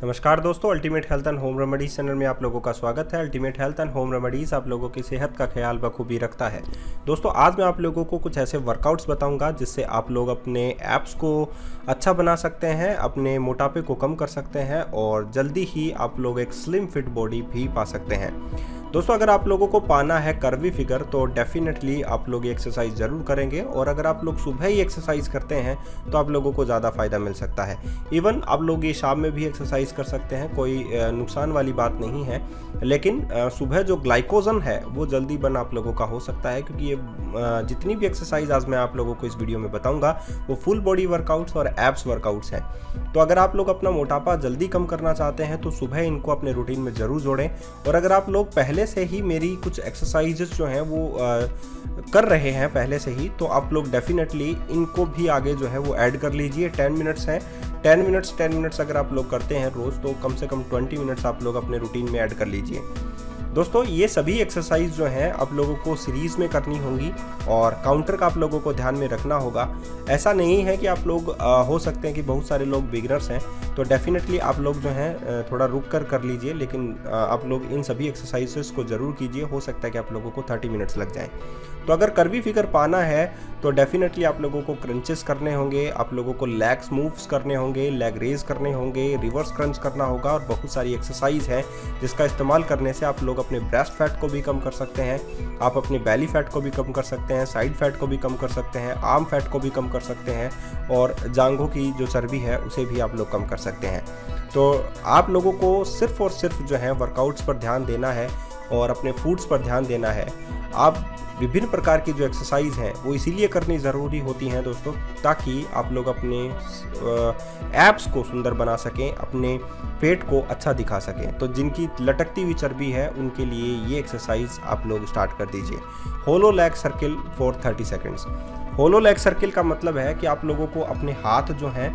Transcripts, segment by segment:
नमस्कार दोस्तों, ultimate health and home remedies channel में आप लोगों का स्वागत है। Ultimate health and home remedies आप लोगों की सेहत का ख्याल बखूबी रखता है। दोस्तों, आज मैं आप लोगों को कुछ ऐसे वर्कआउट्स बताऊंगा जिससे आप लोग अपने एब्स को अच्छा बना सकते हैं, अपने मोटापे को कम कर सकते हैं और जल्दी ही आप लोग एक स्लिम फिट बॉडी भी पा सकते हैं। दोस्तों, अगर आप लोगों को पाना है कर्वी फिगर तो डेफिनेटली आप लोग ये एक्सरसाइज ज़रूर करेंगे और अगर आप लोग सुबह ही एक्सरसाइज करते हैं तो आप लोगों को ज़्यादा फ़ायदा मिल सकता है। इवन आप लोग ये शाम में भी एक्सरसाइज कर सकते हैं, कोई नुकसान वाली बात नहीं है। लेकिन सुबह जो ग्लाइकोजन है वो जल्दी बन आप लोगों का हो सकता है, क्योंकि ये जितनी भी एक्सरसाइज आज मैं आप लोगों को इस वीडियो में बताऊंगा वो फुल बॉडी वर्कआउट्स और एब्स वर्कआउट्स हैं। तो अगर आप लोग अपना मोटापा जल्दी कम करना चाहते हैं तो सुबह इनको अपने रूटीन में ज़रूर जोड़ें। और अगर आप लोग पहले से ही मेरी कुछ एक्सरसाइजेस जो हैं वो कर रहे हैं पहले से ही, तो आप लोग डेफिनेटली इनको भी आगे जो है वो ऐड कर लीजिए। 10 मिनट्स हैं, 10 मिनट्स अगर आप लोग करते हैं रोज़ तो कम से कम 20 मिनट्स आप लोग अपने रूटीन में ऐड कर लीजिए। दोस्तों, ये सभी एक्सरसाइज जो हैं आप लोगों को सीरीज़ में करनी होंगी और काउंटर का आप लोगों को ध्यान में रखना होगा। ऐसा नहीं है कि आप लोग हो सकते हैं कि बहुत सारे लोग बिगिनर्स हैं, तो डेफिनेटली आप लोग जो हैं थोड़ा रुक कर लीजिए, लेकिन आप लोग इन सभी एक्सरसाइजेस को ज़रूर कीजिए। हो सकता है कि आप लोगों को 30 मिनट्स लग जाएँ। तो अगर कर्वी फिगर पाना है तो डेफिनेटली आप लोगों को क्रंचेस करने होंगे, आप लोगों को लेग्स मूव्स करने होंगे, लेग रेज करने होंगे, रिवर्स क्रंच करना होगा और बहुत सारी एक्सरसाइज है जिसका इस्तेमाल करने से आप लोग अपने ब्रेस्ट फैट को भी कम कर सकते हैं, आप अपने बेली फैट को भी कम कर सकते हैं, साइड फैट को भी कम कर सकते हैं, आर्म फैट को भी कम कर सकते हैं और जांघों की जो चर्बी है उसे भी आप लोग कम कर सकते हैं। तो आप लोगों को सिर्फ और सिर्फ जो है वर्कआउट्स पर ध्यान देना है और अपने फूड्स पर ध्यान देना है। आप विभिन्न प्रकार की जो एक्सरसाइज हैं वो इसीलिए करनी ज़रूरी होती हैं दोस्तों, ताकि आप लोग अपने एब्स को सुंदर बना सकें, अपने पेट को अच्छा दिखा सकें। तो जिनकी लटकती हुई चर्बी है उनके लिए ये एक्सरसाइज आप लोग स्टार्ट कर दीजिए। Hollow leg circle for 30 seconds. Hollow leg circle का मतलब है कि आप लोगों को अपने हाथ जो हैं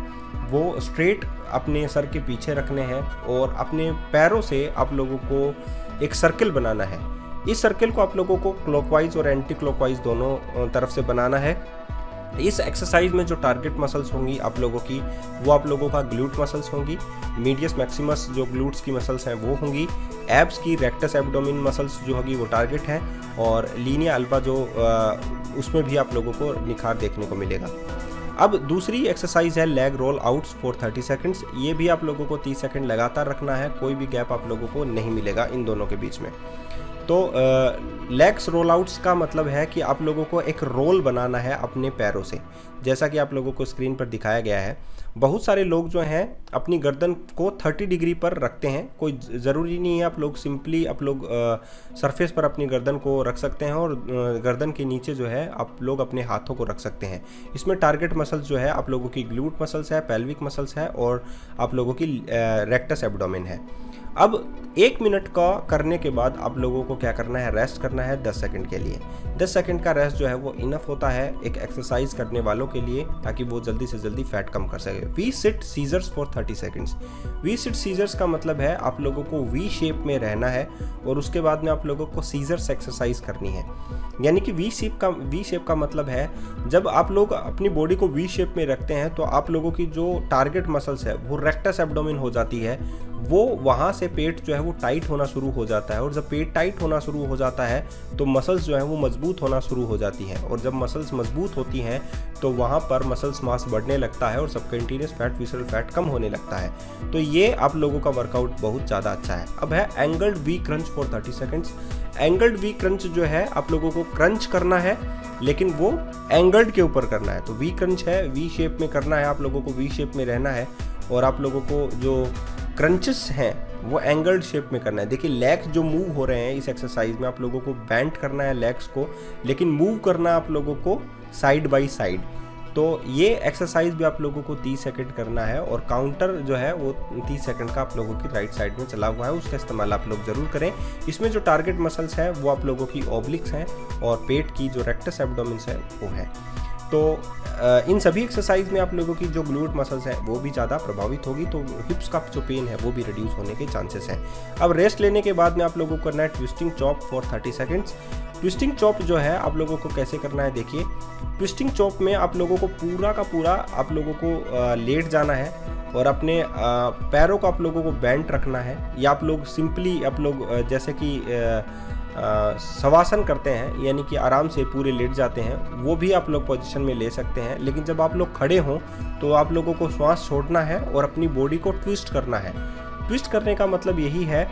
वो स्ट्रेट अपने सर के पीछे रखने हैं और अपने पैरों से आप लोगों को एक सर्किल बनाना है। इस सर्किल को आप लोगों को क्लॉकवाइज और एंटी क्लॉकवाइज दोनों तरफ से बनाना है। इस एक्सरसाइज में जो टारगेट मसल्स होंगी आप लोगों की वो आप लोगों का ग्लूट मसल्स होंगी, मीडियस मैक्सिमस जो ग्लूट्स की मसल्स हैं वो होंगी, एब्स की रेक्टस एब्डोमिन मसल्स जो होगी वो टारगेट हैं और लीनिया अल्बा जो उसमें भी आप लोगों को निखार देखने को मिलेगा। अब दूसरी एक्सरसाइज है leg roll outs for 30 seconds. ये भी आप लोगों को 30 सेकेंड लगातार रखना है, कोई भी गैप आप लोगों को नहीं मिलेगा इन दोनों के बीच में। तो लेग्स रोल आउट्स का मतलब है कि आप लोगों को एक रोल बनाना है अपने पैरों से, जैसा कि आप लोगों को स्क्रीन पर दिखाया गया है। बहुत सारे लोग जो हैं अपनी गर्दन को 30 डिग्री पर रखते हैं, कोई ज़रूरी नहीं है। आप लोग सिंपली आप लोग सरफेस पर अपनी गर्दन को रख सकते हैं और गर्दन के नीचे जो है आप लोग अपने हाथों को रख सकते हैं। इसमें टारगेट मसल्स जो है आप लोगों की ग्लूट मसल्स है, पेल्विक मसल्स है और आप लोगों की रेक्टस एब्डोमेन है। अब 1 मिनट का करने के बाद आप लोगों को क्या करना है, रेस्ट करना है 10 सेकंड के लिए। 10 सेकंड का रेस्ट जो है वो इनफ होता है एक एक्सरसाइज करने वालों के लिए, ताकि वो जल्दी से जल्दी फैट कम कर सके। V sit scissors for 30 seconds. V sit scissors का मतलब है आप लोगों को वी शेप में रहना है और उसके बाद में आप लोगों को सीजर्स एक्सरसाइज करनी है। यानी कि वी शेप का मतलब है जब आप लोग अपनी बॉडी को वी शेप में रखते हैं तो आप लोगों की जो टारगेट मसल्स है वो रेक्टस एब्डोमेन हो जाती है, वो वहाँ से पेट जो है वो टाइट होना शुरू हो जाता है और जब पेट टाइट होना शुरू हो जाता है तो मसल्स जो है वो मजबूत होना शुरू हो जाती हैं और जब मसल्स मजबूत होती हैं तो वहाँ पर मसल्स मास बढ़ने लगता है और सबकंटीन्यूअस फैट विसरल फैट कम होने लगता है। तो ये आप लोगों का वर्कआउट बहुत ज़्यादा अच्छा है। अब है angled V crunch for 30 seconds. Angled V crunch जो है आप लोगों को क्रंच करना है लेकिन वो एंगल्ड के ऊपर करना है। तो वी क्रंच है, वी शेप में करना है, आप लोगों को वी शेप में रहना है और आप लोगों को जो क्रंचेस हैं वो एंगल्ड शेप में करना है। देखिए लेग्स जो मूव हो रहे हैं इस एक्सरसाइज में आप लोगों को बेंट करना है लेग्स को, लेकिन मूव करना है आप लोगों को साइड बाय साइड। तो ये एक्सरसाइज भी आप लोगों को 30 सेकंड करना है और काउंटर जो है वो 30 सेकंड का आप लोगों की राइट साइड में चला हुआ है, उसका इस्तेमाल आप लोग ज़रूर करें। इसमें जो टारगेट मसल्स हैं वो आप लोगों की ओब्लिक्स हैं और पेट की जो रेक्टस एब्डोमेन है वो है। तो इन सभी एक्सरसाइज में आप लोगों की जो ग्लूट मसल्स हैं वो भी ज़्यादा प्रभावित होगी, तो हिप्स का जो पेन है वो भी रिड्यूस होने के चांसेस हैं। अब रेस्ट लेने के बाद में आप लोगों को करना है twisting chop for 30 seconds. Twisting chop जो है आप लोगों को कैसे करना है, देखिए ट्विस्टिंग चॉप में आप लोगों को पूरा का पूरा आप लोगों को लेट जाना है और अपने पैरों को आप लोगों को बेंट रखना है, या आप लोग सिंपली आप लोग जैसे कि शवासन करते हैं यानी कि आराम से पूरे लेट जाते हैं, वो भी आप लोग पोजीशन में ले सकते हैं। लेकिन जब आप लोग खड़े हों तो आप लोगों को श्वास छोड़ना है और अपनी बॉडी को ट्विस्ट करना है। ट्विस्ट करने का मतलब यही है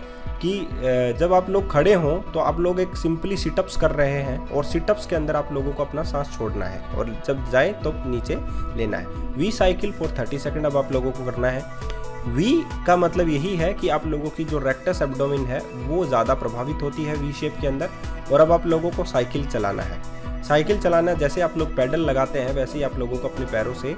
कि जब आप लोग खड़े हों तो आप लोग एक सिंपली सिटअप्स कर रहे हैं और सिटअप्स के अंदर आप लोगों को अपना सांस छोड़ना है और जब जाए तो नीचे लेना है। वी साइकिल फॉर 30 सेकेंड अब आप लोगों को करना है। वी का मतलब यही है कि आप लोगों की जो रेक्टस एब्डोमेन है वो ज़्यादा प्रभावित होती है वी शेप के अंदर। और अब आप लोगों को साइकिल चलाना है। साइकिल चलाना जैसे आप लोग पैडल लगाते हैं वैसे ही आप लोगों को अपने पैरों से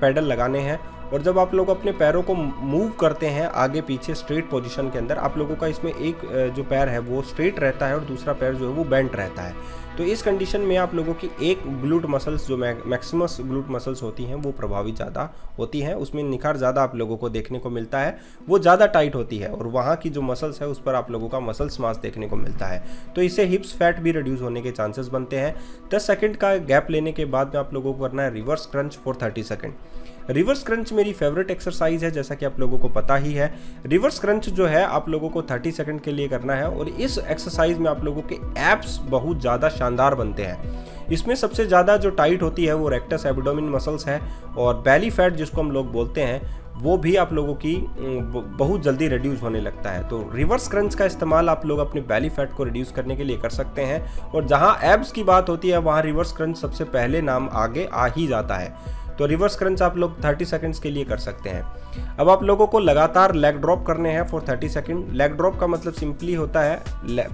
पैडल लगाने हैं। और जब आप लोग अपने पैरों को मूव करते हैं आगे पीछे स्ट्रेट पोजीशन के अंदर, आप लोगों का इसमें एक जो पैर है वो स्ट्रेट रहता है और दूसरा पैर जो है वो बेंट रहता है। तो इस कंडीशन में आप लोगों की एक ग्लूट मसल्स जो मैक्सिमस ग्लूट मसल्स होती हैं वो प्रभावित ज़्यादा होती हैं, उसमें निखार ज़्यादा आप लोगों को देखने को मिलता है, वो ज़्यादा टाइट होती है और वहाँ की जो मसल्स है उस पर आप लोगों का मसल्स मास देखने को मिलता है। तो इससे हिप्स फैट भी रिड्यूस होने के चांसेस बनते हैं। 10 सेकेंड का गैप लेने के बाद में आप लोगों को करना है reverse crunch for 30 second. Reverse crunch मेरी फेवरेट एक्सरसाइज है, जैसा कि आप लोगों को पता ही है। रिवर्स क्रंच जो है आप लोगों को 30 सेकंड के लिए करना है और इस एक्सरसाइज में आप लोगों के एब्स बहुत ज़्यादा शानदार बनते हैं। इसमें सबसे ज़्यादा जो टाइट होती है वो रेक्टस एब्डोमेन मसल्स है और बेली फैट जिसको हम लोग बोलते हैं वो भी आप लोगों की बहुत जल्दी रिड्यूस होने लगता है। तो रिवर्स क्रंच का इस्तेमाल आप लोग अपने बेली फैट को रिड्यूस करने के लिए कर सकते हैं और जहाँ एब्स की बात होती है वहाँ रिवर्स क्रंच सबसे पहले नाम आगे आ ही जाता है। तो रिवर्स क्रंच आप लोग 30 सेकंड्स के लिए कर सकते हैं। अब आप लोगों को लगातार लेग ड्रॉप करने हैं फॉर 30 सेकंड। लेग ड्रॉप का मतलब सिंपली होता है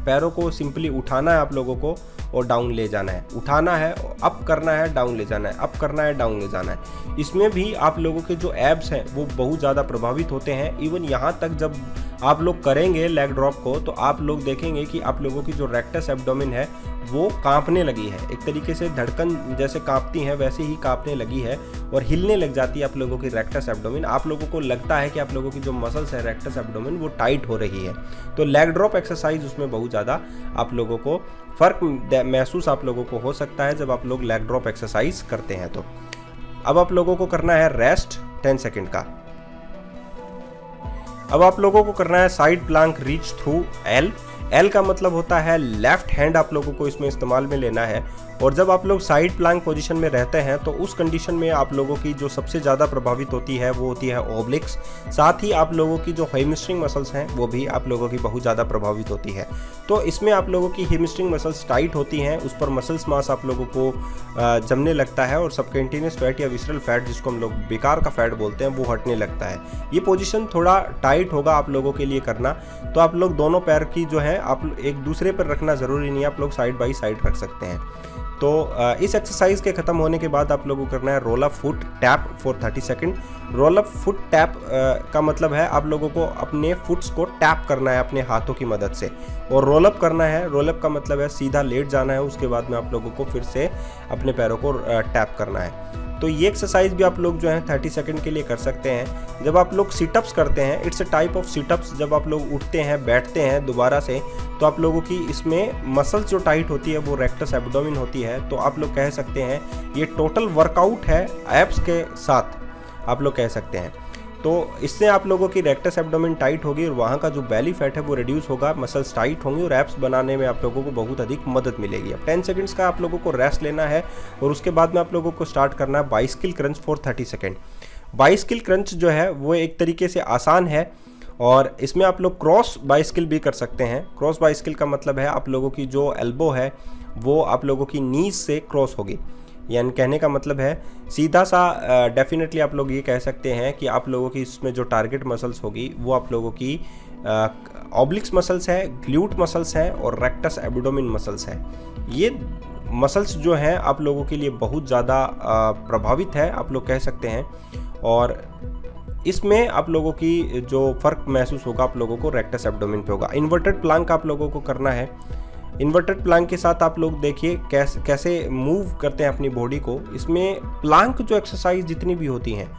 पैरों को सिंपली उठाना है आप लोगों को और डाउन ले जाना है, उठाना है, अप करना है, डाउन ले जाना है, अप करना है, डाउन ले जाना है। इसमें भी आप लोगों के जो एब्स हैं वो बहुत ज़्यादा प्रभावित होते हैं। इवन यहाँ तक जब आप लोग करेंगे लेग ड्रॉप को तो आप लोग देखेंगे कि आप लोगों की जो रेक्टस एब्डोमेन है वो कांपने लगी है, एक तरीके से धड़कन जैसे कांपती है वैसे ही कांपने लगी है और हिलने लग जाती है आप लोगों की रेक्टस एब्डोमेन। आप लोगों को लगता है कि आप लोगों की जो मसल्स है रेक्टस एब्डोमेन वो टाइट हो रही है। तो लेग ड्रॉप एक्सरसाइज उसमें बहुत ज़्यादा आप लोगों को फ़र्क महसूस आप लोगों को हो सकता है जब आप लोग लेग ड्रॉप एक्सरसाइज करते हैं। तो अब आप लोगों को करना है रेस्ट 10 सेकेंड का। अब आप लोगों को करना है side Planck reach through L. L का मतलब होता है लेफ्ट हैंड आप लोगों को इसमें इस्तेमाल में लेना है और जब आप लोग साइड प्लांक पोजीशन में रहते हैं तो उस कंडीशन में आप लोगों की जो सबसे ज़्यादा प्रभावित होती है वो होती है ओब्लिक्स। साथ ही आप लोगों की जो हैमस्ट्रिंग मसल्स हैं वो भी आप लोगों की बहुत ज़्यादा प्रभावित होती है। तो इसमें आप लोगों की हैमस्ट्रिंग मसल्स टाइट होती हैं, उस पर मसल्स मास आप लोगों को जमने लगता है और सबकंटीन्यूअस फैट या विसरल फैट जिसको हम लोग बेकार का फैट बोलते हैं वो हटने लगता है। ये पोजीशन थोड़ा टाइट होगा आप लोगों के लिए करना, तो आप लोग दोनों पैर की जो है आप एक दूसरे पर रखना ज़रूरी नहीं है, आप लोग साइड बाई साइड रख सकते हैं। तो इस एक्सरसाइज के ख़त्म होने के बाद आप लोगों को करना है roll up foot tap for 30 second. Roll up foot tap का मतलब है आप लोगों को अपने फुट्स को टैप करना है अपने हाथों की मदद से और रोल अप करना है। रोल अप का मतलब है सीधा लेट जाना है, उसके बाद में आप लोगों को फिर से अपने पैरों को टैप करना है। तो ये एक्सरसाइज भी आप लोग जो है 30 सेकंड के लिए कर सकते हैं। जब आप लोग सिटअप्स करते हैं, it's a type of sit-ups, जब आप लोग उठते हैं बैठते हैं दोबारा से तो आप लोगों की इसमें मसल्स जो टाइट होती है वो रेक्टस एब्डोमेन होती है। तो आप लोग कह सकते हैं ये टोटल वर्कआउट है एब्स के साथ, आप लोग कह सकते हैं। तो इससे आप लोगों की रेक्टस एब्डोमेन टाइट होगी और वहाँ का जो बेली फैट है वो रिड्यूस होगा, मसल्स टाइट होंगी और एब्स बनाने में आप लोगों को बहुत अधिक मदद मिलेगी। अब 10 सेकंड्स का आप लोगों को रेस्ट लेना है और उसके बाद में आप लोगों को स्टार्ट करना है bicycle crunch for 30 second. Bicycle crunch जो है वो एक तरीके से आसान है और इसमें आप लोग क्रॉस बाइसिकल भी कर सकते हैं। क्रॉस बाइसिकल का मतलब है आप लोगों की जो एल्बो है वो आप लोगों की नीज से क्रॉस होगी, यानी कहने का मतलब है सीधा सा डेफिनेटली आप लोग ये कह सकते हैं कि आप लोगों की इसमें जो टारगेट मसल्स होगी वो आप लोगों की ऑब्लिक्स मसल्स है, ग्लूट मसल्स हैं और रेक्टस एब्डोमेन मसल्स हैं। ये मसल्स जो हैं आप लोगों के लिए बहुत ज़्यादा प्रभावित है, आप लोग कह सकते हैं। और इसमें आप लोगों की जो फ़र्क महसूस होगा आप लोगों को रेक्टस एब्डोमेन पे होगा। इन्वर्टेड प्लांक आप लोगों को करना है। इन्वर्टेड प्लांक के साथ आप लोग देखिए कैसे मूव करते हैं अपनी बॉडी को। इसमें प्लांक जो एक्सरसाइज जितनी भी होती हैं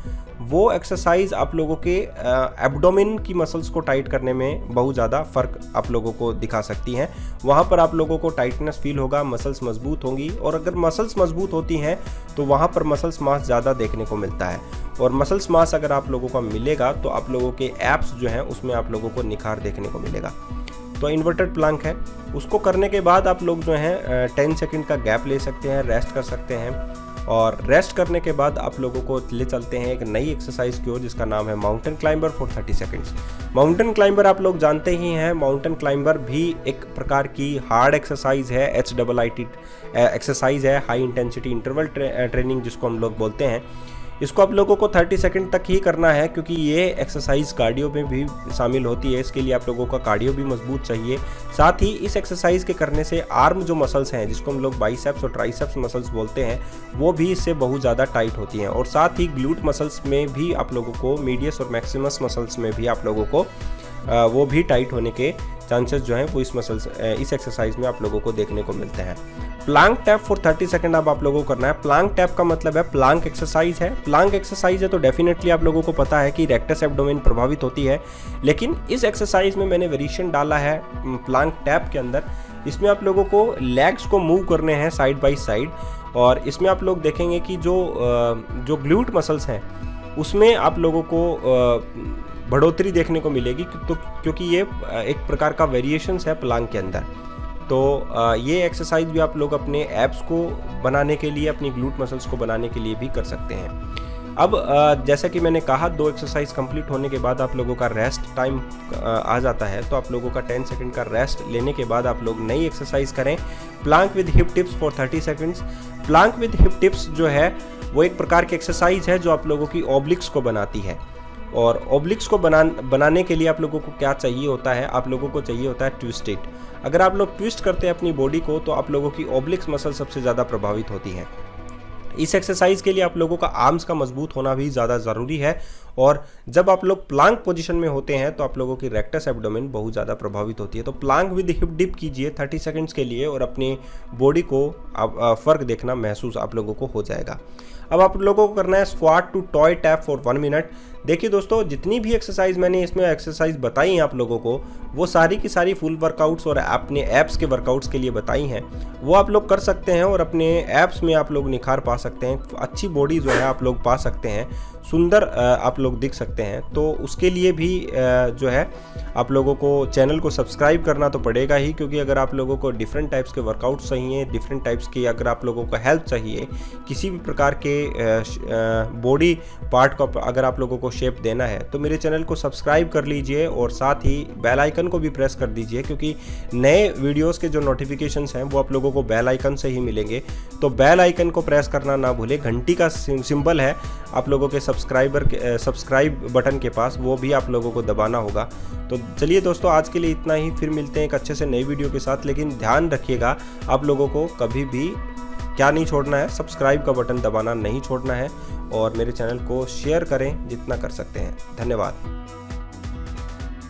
वो एक्सरसाइज आप लोगों के एब्डोमेन की मसल्स को टाइट करने में बहुत ज़्यादा फ़र्क आप लोगों को दिखा सकती हैं। वहाँ पर आप लोगों को टाइटनेस फील होगा, मसल्स मजबूत होंगी, और अगर मसल्स मजबूत होती हैं तो वहाँ पर मसल्स मास ज़्यादा देखने को मिलता है। और मसल्स मास अगर आप लोगों को मिलेगा तो आप लोगों के एब्स जो हैं उसमें आप लोगों को निखार देखने को मिलेगा। तो इन्वर्टेड प्लांक है, उसको करने के बाद आप लोग जो हैं 10 सेकंड का गैप ले सकते हैं, रेस्ट कर सकते हैं। और रेस्ट करने के बाद आप लोगों को ले चलते हैं एक नई एक्सरसाइज की ओर जिसका नाम है mountain climber for 30 seconds. Mountain climber आप लोग जानते ही हैं, माउंटेन क्लाइंबर भी एक प्रकार की हार्ड एक्सरसाइज है, HIIT एक्सरसाइज है, हाई इंटेंसिटी इंटरवल ट्रेनिंग जिसको हम लोग बोलते हैं। इसको आप लोगों को 30 सेकंड तक ही करना है क्योंकि ये एक्सरसाइज कार्डियो में भी शामिल होती है। इसके लिए आप लोगों का कार्डियो भी मजबूत चाहिए। साथ ही इस एक्सरसाइज के करने से आर्म जो मसल्स हैं जिसको हम लोग बाइसेप्स और ट्राइसेप्स मसल्स बोलते हैं वो भी इससे बहुत ज़्यादा टाइट होती हैं। और साथ ही ग्लूट मसल्स में भी आप लोगों को, मीडियस और मैक्सिमस मसल्स में भी आप लोगों को वो भी टाइट होने के चांसेस जो हैं वो इस एक्सरसाइज में आप लोगों को देखने को मिलते हैं। प्लांक टैप फॉर 30 सेकंड अब आप लोगों को करना है। प्लांक टैप का मतलब है प्लांक एक्सरसाइज है। प्लांक एक्सरसाइज है तो डेफिनेटली आप लोगों को पता है कि रेक्टस एब्डोमेन प्रभावित होती है, लेकिन इस एक्सरसाइज में मैंने वेरिएशन डाला है प्लांक टैप के अंदर। इसमें आप लोगों को लेग्स को मूव करने हैं साइड बाई साइड, और इसमें आप लोग देखेंगे कि जो ग्लूट मसल्स हैं उसमें आप लोगों को बढ़ोतरी देखने को मिलेगी, तो क्योंकि ये एक प्रकार का वेरिएशंस है प्लांक के अंदर। तो ये एक्सरसाइज भी आप लोग अपने एब्स को बनाने के लिए, अपनी ग्लूट मसल्स को बनाने के लिए भी कर सकते हैं। अब जैसा कि मैंने कहा 2 एक्सरसाइज कंप्लीट होने के बाद आप लोगों का रेस्ट टाइम आ जाता है, तो आप लोगों का 10 सेकंड का रेस्ट लेने के बाद आप लोग नई एक्सरसाइज करें, Planck with hip tips for 30 seconds. Planck with hip tips जो है वो एक प्रकार की एक्सरसाइज है जो आप लोगों की ओब्लिक्स को बनाती है। और ओब्लिक्स को बनाने के लिए आप लोगों को क्या चाहिए होता है, आप लोगों को चाहिए होता है ट्विस्ट इट। अगर आप लोग ट्विस्ट करते हैं अपनी बॉडी को तो आप लोगों की ओब्लिक्स मसल सबसे ज़्यादा प्रभावित होती हैं। इस एक्सरसाइज के लिए आप लोगों का आर्म्स का मजबूत होना भी ज़्यादा ज़रूरी है। और जब आप लोग प्लांक पोजीशन में होते हैं तो आप लोगों की रेक्टस एब्डोमेन बहुत ज़्यादा प्रभावित होती है। तो प्लांक विद हिप डिप कीजिए 30 सेकंड्स के लिए और अपनी बॉडी को फ़र्क देखना महसूस आप लोगों को हो जाएगा। अब आप लोगों को करना है squat to toe tap for 1 minute. देखिए दोस्तों, जितनी भी एक्सरसाइज मैंने इसमें एक्सरसाइज बताई हैं आप लोगों को, वो सारी की सारी फुल वर्कआउट्स और अपने एब्स के वर्कआउट्स के लिए बताई हैं। वो आप लोग कर सकते हैं और अपने एब्स में आप लोग निखार पा सकते हैं, अच्छी बॉडी जो है आप लोग पा सकते हैं, सुंदर आप लोग दिख सकते हैं। तो उसके लिए भी जो है आप लोगों को चैनल को सब्सक्राइब करना तो पड़ेगा ही, क्योंकि अगर आप लोगों को डिफरेंट टाइप्स के वर्कआउट चाहिए, डिफरेंट टाइप्स की अगर आप लोगों को हेल्प चाहिए, किसी भी प्रकार के बॉडी पार्ट को अगर आप लोगों को शेप देना है, तो मेरे चैनल को सब्सक्राइब कर लीजिए और साथ ही बेल आइकन को भी प्रेस कर दीजिए, क्योंकि नए वीडियोस के जो नोटिफिकेशंस हैं वो आप लोगों को बेल आइकन से ही मिलेंगे। तो बेल आइकन को प्रेस करना ना भूलें, घंटी का सिंबल है आप लोगों के सब्सक्राइब बटन के पास, वो भी आप लोगों को दबाना होगा। तो चलिए दोस्तों, आज के लिए इतना ही, फिर मिलते हैं एक अच्छे से नई वीडियो के साथ। लेकिन ध्यान रखिएगा, आप लोगों को कभी भी क्या नहीं छोड़ना है, सब्सक्राइब का बटन दबाना नहीं छोड़ना है, और मेरे चैनल को शेयर करें जितना कर सकते हैं। धन्यवाद।